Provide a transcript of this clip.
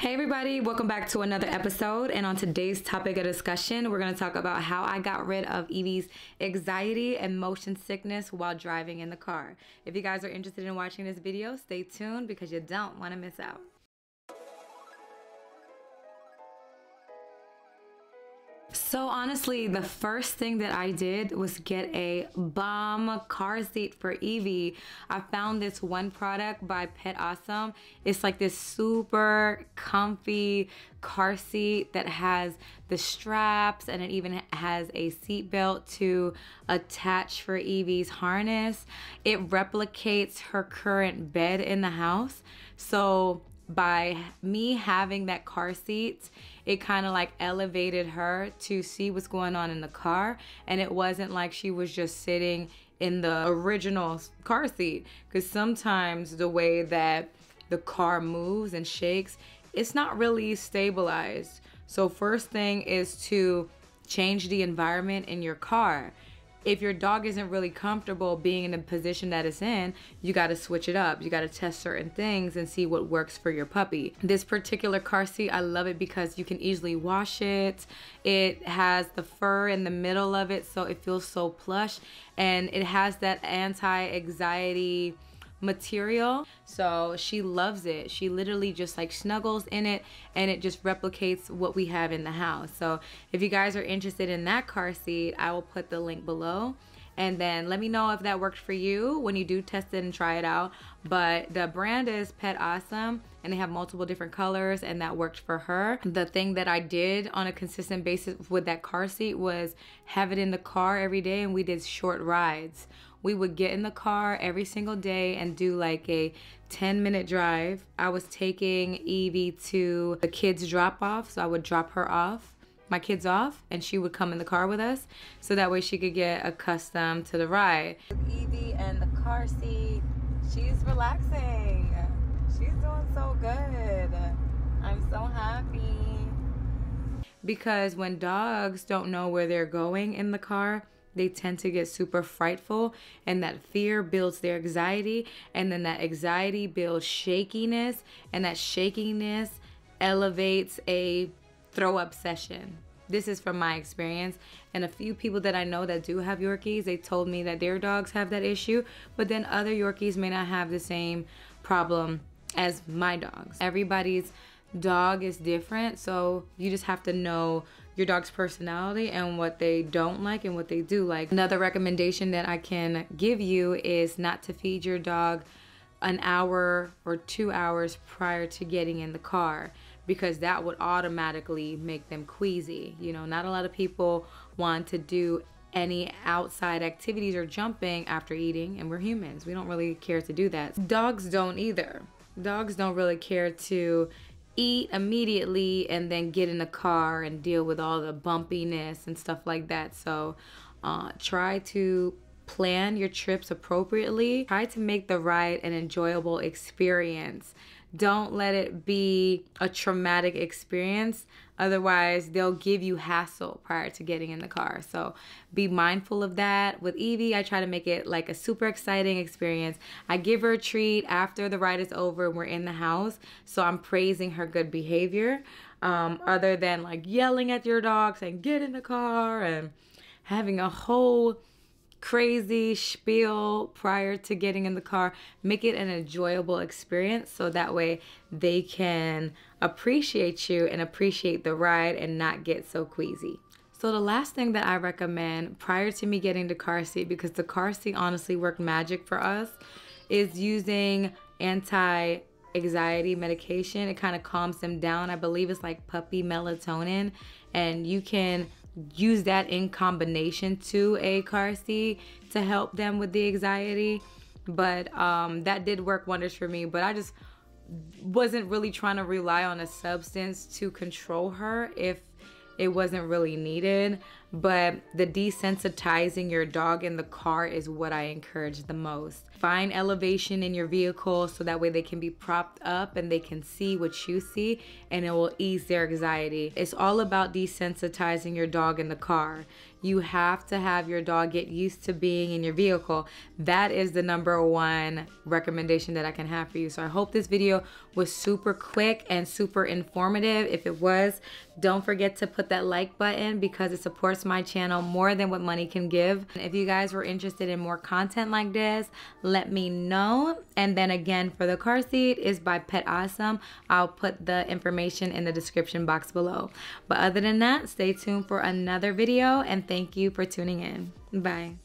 Hey everybody, welcome back to another episode, and on today's topic of discussion, we're going to talk about how I got rid of Evie's anxiety and motion sickness while driving in the car. If you guys are interested in watching this video, stay tuned because you don't want to miss out. So honestly, the first thing that I did was get a bomb car seat for Evie. I found this one product by Pet Awesome. It's like this super comfy car seat that has the straps, and it even has a seat belt to attach for Evie's harness. It replicates her current bed in the house. So by me having that car seat, it kind of like elevated her to see what's going on in the car, and it wasn't like she was just sitting in the original car seat, because sometimes the way that the car moves and shakes, it's not really stabilized. So first thing is to change the environment in your car. If your dog isn't really comfortable being in the position that it's in, you got to switch it up. You got to test certain things and see what works for your puppy. This particular car seat, I love it because you can easily wash it. It has the fur in the middle of it, so it feels so plush, and it has that anti-anxiety material, so she loves it. She literally just like snuggles in it, and it just replicates what we have in the house. So if you guys are interested in that car seat, I will put the link below, and then let me know if that worked for you when you do test it and try it out. But the brand is Pet Awesome, and they have multiple different colors, and that worked for her. The thing that I did on a consistent basis with that car seat was have it in the car every day, and we did short rides. We would get in the car every single day and do like a 10-minute drive. I was taking Evie to the kids drop off, so I would drop her off, my kids off, and she would come in the car with us, so that way she could get accustomed to the ride. With Evie and the car seat, she's relaxing. She's doing so good. I'm so happy. Because when dogs don't know where they're going in the car, they tend to get super frightful, and that fear builds their anxiety, and then that anxiety builds shakiness, and that shakiness elevates a throw up session. This is from my experience, and a few people that I know that do have Yorkies, they told me that their dogs have that issue, but then other Yorkies may not have the same problem as my dogs. Everybody's dog is different, so you just have to know your dog's personality and what they don't like and what they do like. Another recommendation that I can give you is not to feed your dog an hour or 2 hours prior to getting in the car, because that would automatically make them queasy. You know, not a lot of people want to do any outside activities or jumping after eating, and we're humans. We don't really care to do that. Dogs don't either. Dogs don't really care to eat immediately and then get in the car and deal with all the bumpiness and stuff like that. So try to plan your trips appropriately. Try to make the ride an enjoyable experience. Don't let it be a traumatic experience. Otherwise, they'll give you hassle prior to getting in the car. So be mindful of that. With Evie, I try to make it like a super exciting experience. I give her a treat after the ride is over and we're in the house. So I'm praising her good behavior. Other than like yelling at your dog, saying get in the car, and having a whole crazy spiel prior to getting in the car. Make it an enjoyable experience, so that way they can appreciate you and appreciate the ride and not get so queasy. So the last thing that I recommend prior to me getting the car seat, because the car seat honestly worked magic for us, is using anti-anxiety medication. It kind of calms them down. I believe it's like puppy melatonin, and you can use that in combination to a car seat to help them with the anxiety. But that did work wonders for me, but I just wasn't really trying to rely on a substance to control her if it wasn't really needed. but the desensitizing your dog in the car is what I encourage the most. Find elevation in your vehicle so that way they can be propped up and they can see what you see, and it will ease their anxiety. It's all about desensitizing your dog in the car. You have to have your dog get used to being in your vehicle. That is the #1 recommendation that I can have for you. So I hope this video was super quick and super informative. If it was, don't forget to put that like button because it supports my channel more than what money can give. If you guys were interested in more content like this, let me know. And then again, for the car seat is by Pet Awesome. I'll put the information in the description box below. But other than that, stay tuned for another video, and thank you for tuning in. Bye.